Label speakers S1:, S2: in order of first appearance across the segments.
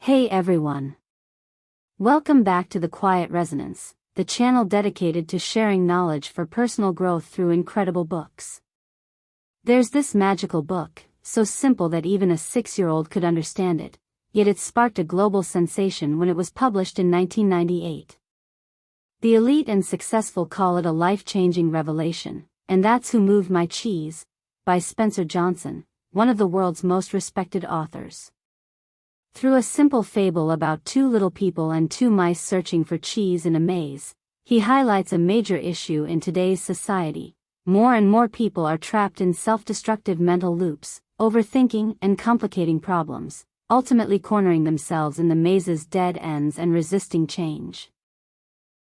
S1: Hey everyone! Welcome back to The Quiet Resonance, the channel dedicated to sharing knowledge for personal growth through incredible books. There's this magical book, so simple that even a 6-year-old could understand it, yet it sparked a global sensation when it was published in 1998. The elite and successful call it a life-changing revelation, and that's Who Moved My Cheese, by Spencer Johnson, one of the world's most respected authors. Through a simple fable about two little people and two mice searching for cheese in a maze, he highlights a major issue in today's society. More and more people are trapped in self-destructive mental loops, overthinking and complicating problems, ultimately cornering themselves in the maze's dead ends and resisting change.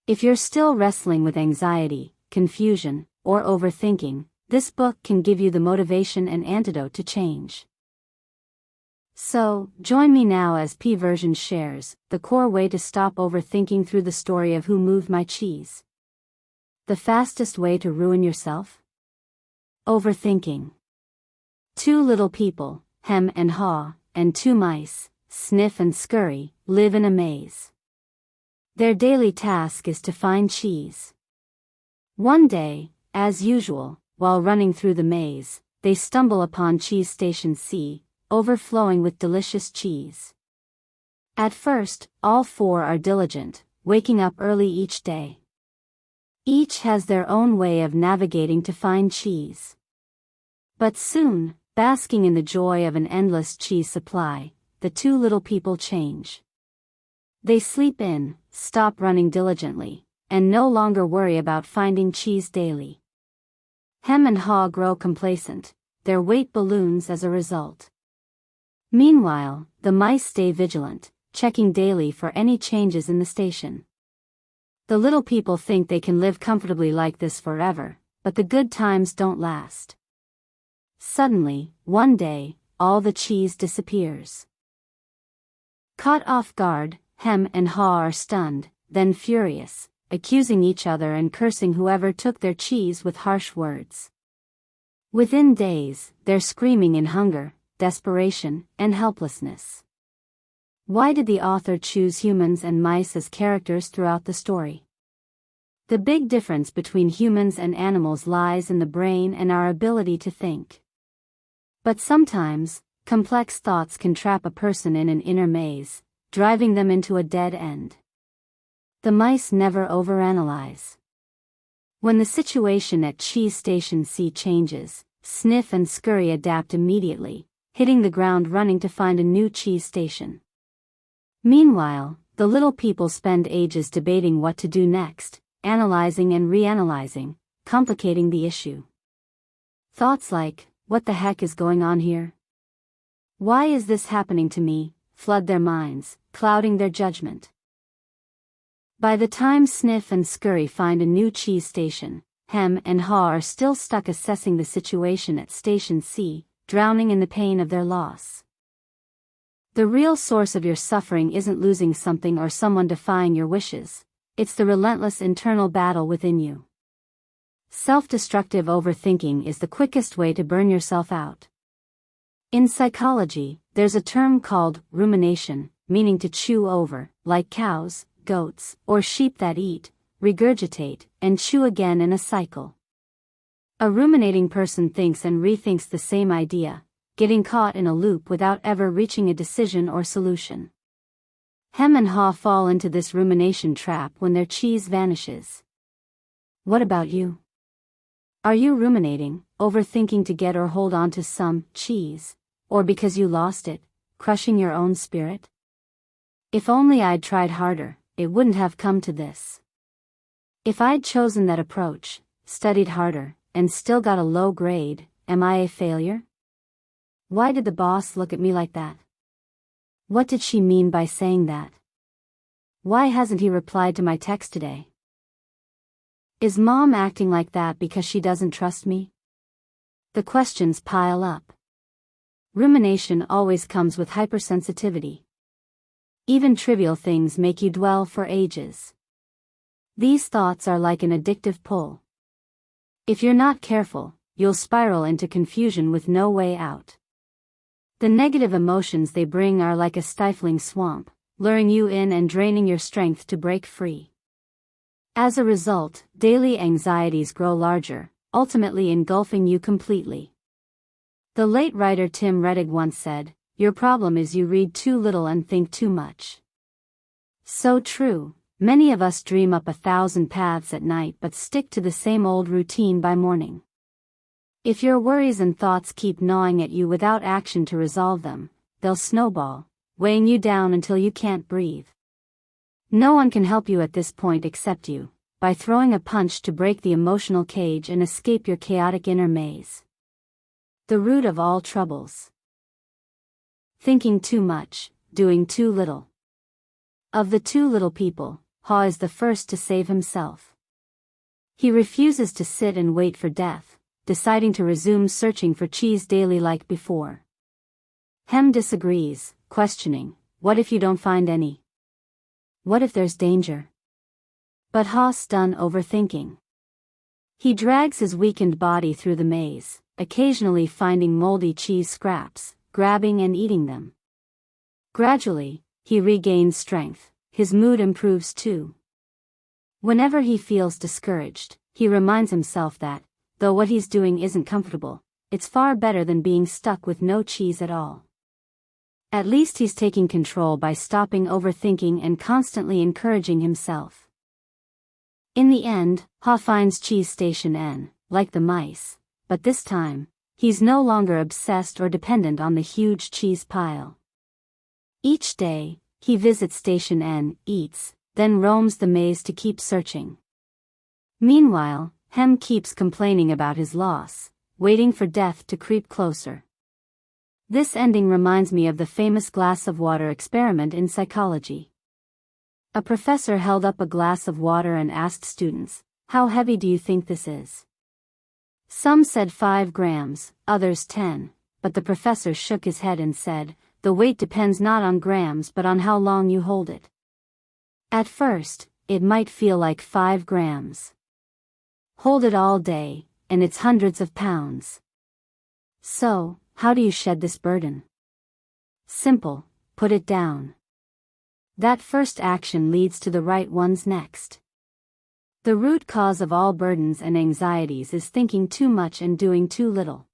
S1: If you're still wrestling with anxiety, confusion, or overthinking, this book can give you the motivation and antidote to change. So, join me now as P Version shares the core way to stop overthinking through the story of Who Moved My Cheese. The fastest way to ruin yourself? Overthinking. Two little people, hem and haw, and two mice, sniff and scurry, live in a maze. Their daily task is to find cheese. One day, as usual, while running through the maze, they stumble upon Cheese Station C, overflowing with delicious cheese. At first, all four are diligent, waking up early each day. Each has their own way of navigating to find cheese. But soon, basking in the joy of an endless cheese supply, the two little people change. They sleep in, stop running diligently, and no longer worry about finding cheese daily. Hem and haw grow complacent, their weight balloons as a result. Meanwhile, the mice stay vigilant, checking daily for any changes in the station. The little people think they can live comfortably like this forever, but the good times don't last. Suddenly, one day, all the cheese disappears. Caught off guard, hem and haw are stunned, then furious, accusing each other and cursing whoever took their cheese with harsh words. Within days, they're screaming in hunger, desperation, and helplessness. Why did the author choose humans and mice as characters throughout the story? The big difference between humans and animals lies in the brain and our ability to think. But sometimes, complex thoughts can trap a person in an inner maze, driving them into a dead end. The mice never overanalyze. When the situation at Cheese Station C changes, Sniff and Scurry adapt immediately, hitting the ground running to find a new cheese station. Meanwhile, the little people spend ages debating what to do next, analyzing and reanalyzing, complicating the issue. Thoughts like, "What the heck is going on here? Why is this happening to me?" flood their minds, clouding their judgment. By the time Sniff and Scurry find a new cheese station, hem and haw are still stuck assessing the situation at Station C, drowning in the pain of their loss. The real source of your suffering isn't losing something or someone defying your wishes, it's the relentless internal battle within you. Self-destructive overthinking is the quickest way to burn yourself out. In psychology, there's a term called rumination, meaning to chew over, like cows, goats, or sheep that eat, regurgitate, and chew again in a cycle. A ruminating person thinks and rethinks the same idea, getting caught in a loop without ever reaching a decision or solution. Hem and haw fall into this rumination trap when their cheese vanishes. What about you? Are you ruminating, overthinking to get or hold on to some cheese, or because you lost it, crushing your own spirit? If only I'd tried harder, it wouldn't have come to this. If I'd chosen that approach, studied harder, and still got a low grade, am I a failure? Why did the boss look at me like that? What did she mean by saying that? Why hasn't he replied to my text today? Is mom acting like that because she doesn't trust me? The questions pile up. Rumination always comes with hypersensitivity. Even trivial things make you dwell for ages. These thoughts are like an addictive pull. If you're not careful, you'll spiral into confusion with no way out. The negative emotions they bring are like a stifling swamp, luring you in and draining your strength to break free. As a result, daily anxieties grow larger, ultimately engulfing you completely. The late writer Tim Rettig once said, "Your problem is you read too little and think too much." So true. Many of us dream up 1,000 paths at night but stick to the same old routine by morning. If your worries and thoughts keep gnawing at you without action to resolve them, they'll snowball, weighing you down until you can't breathe. No one can help you at this point except you, by throwing a punch to break the emotional cage and escape your chaotic inner maze. The root of all troubles. Thinking too much, doing too little. Of the two little people, Ha is the first to save himself. He refuses to sit and wait for death, deciding to resume searching for cheese daily like before. Hem disagrees, questioning, "What if you don't find any? What if there's danger?" But Ha's done overthinking. He drags his weakened body through the maze, occasionally finding moldy cheese scraps, grabbing and eating them. Gradually, he regains strength, his mood improves too. Whenever he feels discouraged, he reminds himself that, though what he's doing isn't comfortable, it's far better than being stuck with no cheese at all. At least he's taking control by stopping overthinking and constantly encouraging himself. In the end, Ha finds cheese station N, like the mice, but this time, he's no longer obsessed or dependent on the huge cheese pile. Each day, he visits Station N, eats, then roams the maze to keep searching. Meanwhile, Hem keeps complaining about his loss, waiting for death to creep closer. This ending reminds me of the famous glass of water experiment in psychology. A professor held up a glass of water and asked students, "How heavy do you think this is?" Some said 5 grams, others 10, but the professor shook his head and said, "The weight depends not on grams but on how long you hold it. At first, it might feel like 5 grams. Hold it all day, and it's hundreds of pounds. So, how do you shed this burden? Simple, put it down. That first action leads to the right ones next." The root cause of all burdens and anxieties is thinking too much and doing too little.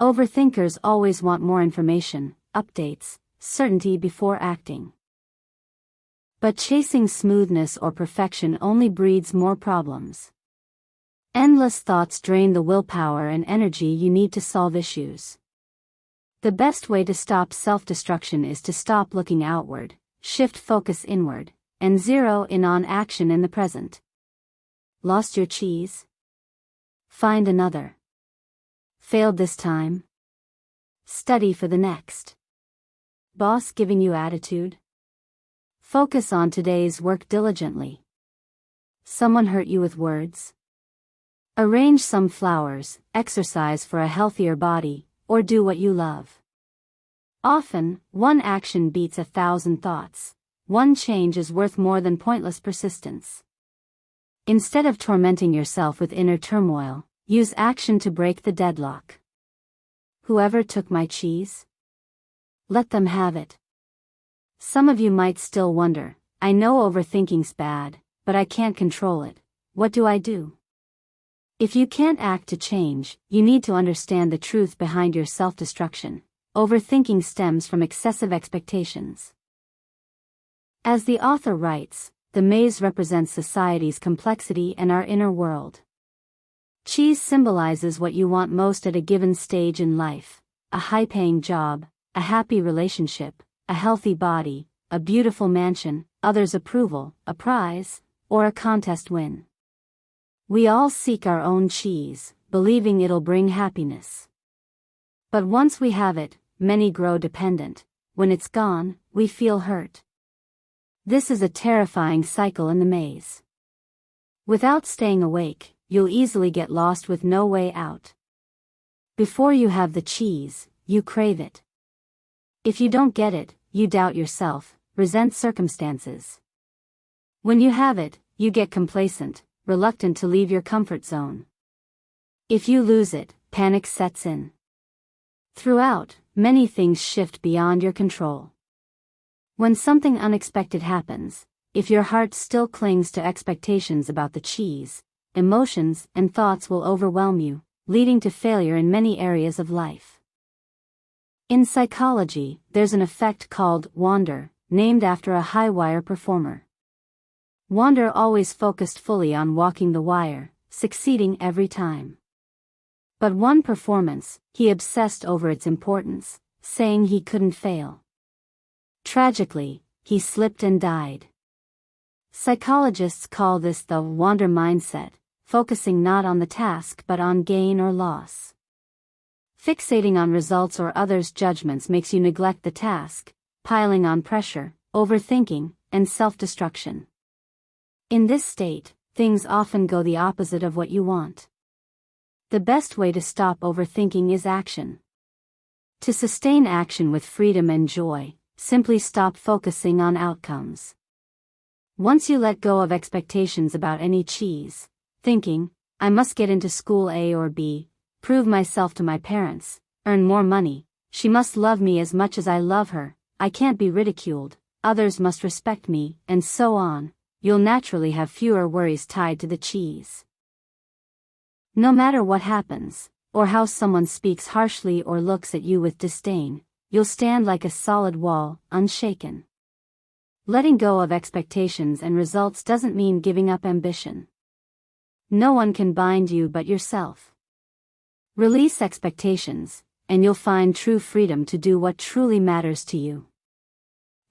S1: Overthinkers always want more information, updates, certainty before acting. But chasing smoothness or perfection only breeds more problems. Endless thoughts drain the willpower and energy you need to solve issues. The best way to stop self-destruction is to stop looking outward, shift focus inward, and zero in on action in the present. Lost your cheese? Find another. Failed this time? Study for the next. Boss giving you attitude? Focus on today's work diligently. Someone hurt you with words? Arrange some flowers, exercise for a healthier body, or do what you love. Often, one action beats 1,000 thoughts. One change is worth more than pointless persistence. Instead of tormenting yourself with inner turmoil, use action to break the deadlock. Whoever took my cheese? Let them have it. Some of you might still wonder, "I know overthinking's bad, but I can't control it. What do I do?" If you can't act to change, you need to understand the truth behind your self-destruction. Overthinking stems from excessive expectations. As the author writes, the maze represents society's complexity and our inner world. Cheese symbolizes what you want most at a given stage in life: a high-paying job, a happy relationship, a healthy body, a beautiful mansion, others' approval, a prize, or a contest win. We all seek our own cheese, believing it'll bring happiness. But once we have it, many grow dependent. When it's gone, we feel hurt. This is a terrifying cycle in the maze. Without staying awake, you'll easily get lost with no way out. Before you have the cheese, you crave it. If you don't get it, you doubt yourself, resent circumstances. When you have it, you get complacent, reluctant to leave your comfort zone. If you lose it, panic sets in. Throughout, many things shift beyond your control. When something unexpected happens, if your heart still clings to expectations about the cheese, emotions and thoughts will overwhelm you, leading to failure in many areas of life. In psychology, there's an effect called wander, named after a high-wire performer. Wander always focused fully on walking the wire, succeeding every time. But one performance, he obsessed over its importance, saying he couldn't fail. Tragically, he slipped and died. Psychologists call this the wander mindset, focusing not on the task but on gain or loss. Fixating on results or others' judgments makes you neglect the task, piling on pressure, overthinking, and self-destruction. In this state, things often go the opposite of what you want. The best way to stop overthinking is action. To sustain action with freedom and joy, simply stop focusing on outcomes. Once you let go of expectations about any cheese, thinking, I must get into school A or B, prove myself to my parents, earn more money, she must love me as much as I love her, I can't be ridiculed, others must respect me, and so on, you'll naturally have fewer worries tied to the cheese. No matter what happens, or how someone speaks harshly or looks at you with disdain, you'll stand like a solid wall, unshaken. Letting go of expectations and results doesn't mean giving up ambition. No one can bind you but yourself. Release expectations, and you'll find true freedom to do what truly matters to you.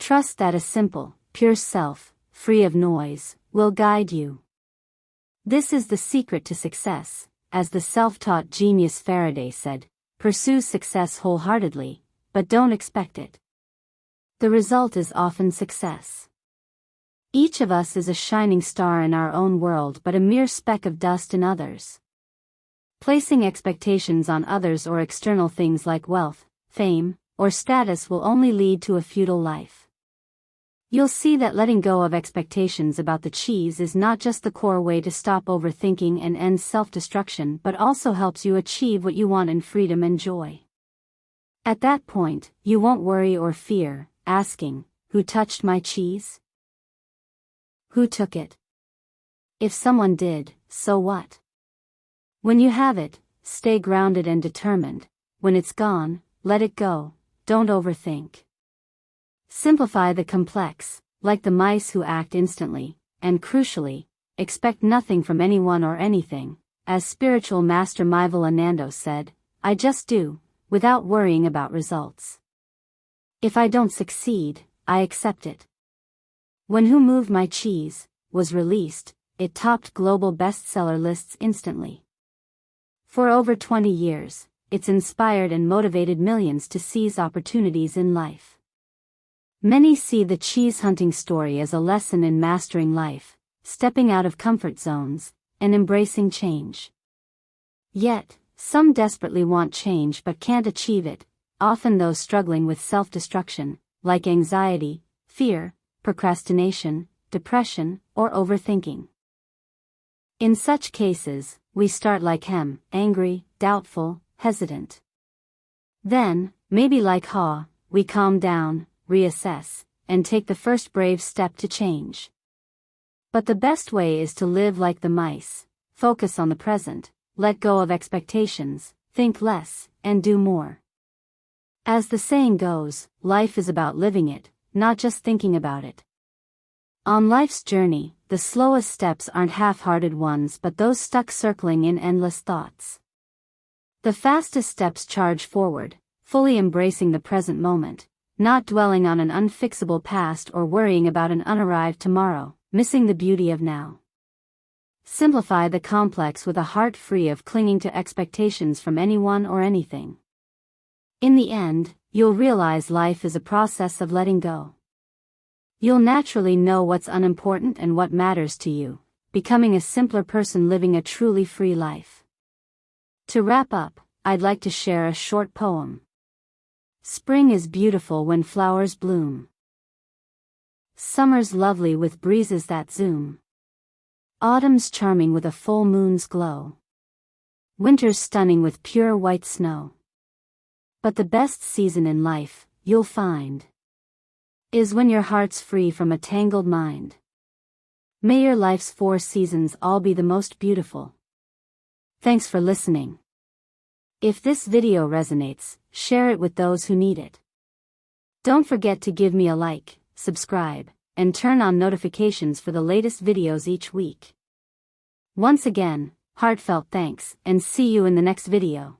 S1: Trust that a simple, pure self, free of noise, will guide you. This is the secret to success, as the self-taught genius Faraday said, pursue success wholeheartedly, but don't expect it. The result is often success. Each of us is a shining star in our own world but a mere speck of dust in others. Placing expectations on others or external things like wealth, fame, or status will only lead to a futile life. You'll see that letting go of expectations about the cheese is not just the core way to stop overthinking and end self-destruction but also helps you achieve what you want in freedom and joy. At that point, you won't worry or fear, asking, who touched my cheese? Who took it? If someone did, so what? When you have it, stay grounded and determined. When it's gone, let it go, don't overthink. Simplify the complex, like the mice who act instantly, and crucially, expect nothing from anyone or anything. As spiritual master Myvilananda said, I just do, without worrying about results. If I don't succeed, I accept it. When Who Moved My Cheese was released, it topped global bestseller lists instantly. For over 20 years, it's inspired and motivated millions to seize opportunities in life. Many see the cheese hunting story as a lesson in mastering life, stepping out of comfort zones, and embracing change. Yet, some desperately want change but can't achieve it, often those struggling with self-destruction, like anxiety, fear, procrastination, depression, or overthinking. In such cases, we start like Hem, angry, doubtful, hesitant. Then, maybe like Haw, we calm down, reassess, and take the first brave step to change. But the best way is to live like the mice, focus on the present, let go of expectations, think less, and do more. As the saying goes, life is about living it, not just thinking about it. On life's journey, the slowest steps aren't half-hearted ones but those stuck circling in endless thoughts. The fastest steps charge forward, fully embracing the present moment, not dwelling on an unfixable past or worrying about an unarrived tomorrow, missing the beauty of now. Simplify the complex with a heart free of clinging to expectations from anyone or anything. In the end, you'll realize life is a process of letting go. You'll naturally know what's unimportant and what matters to you, becoming a simpler person living a truly free life. To wrap up, I'd like to share a short poem. Spring is beautiful when flowers bloom. Summer's lovely with breezes that zoom. Autumn's charming with a full moon's glow. Winter's stunning with pure white snow. But the best season in life, you'll find, is when your heart's free from a tangled mind. May your life's 4 seasons all be the most beautiful. Thanks for listening. If this video resonates, share it with those who need it. Don't forget to give me a like, subscribe, and turn on notifications for the latest videos each week. Once again, heartfelt thanks, and see you in the next video.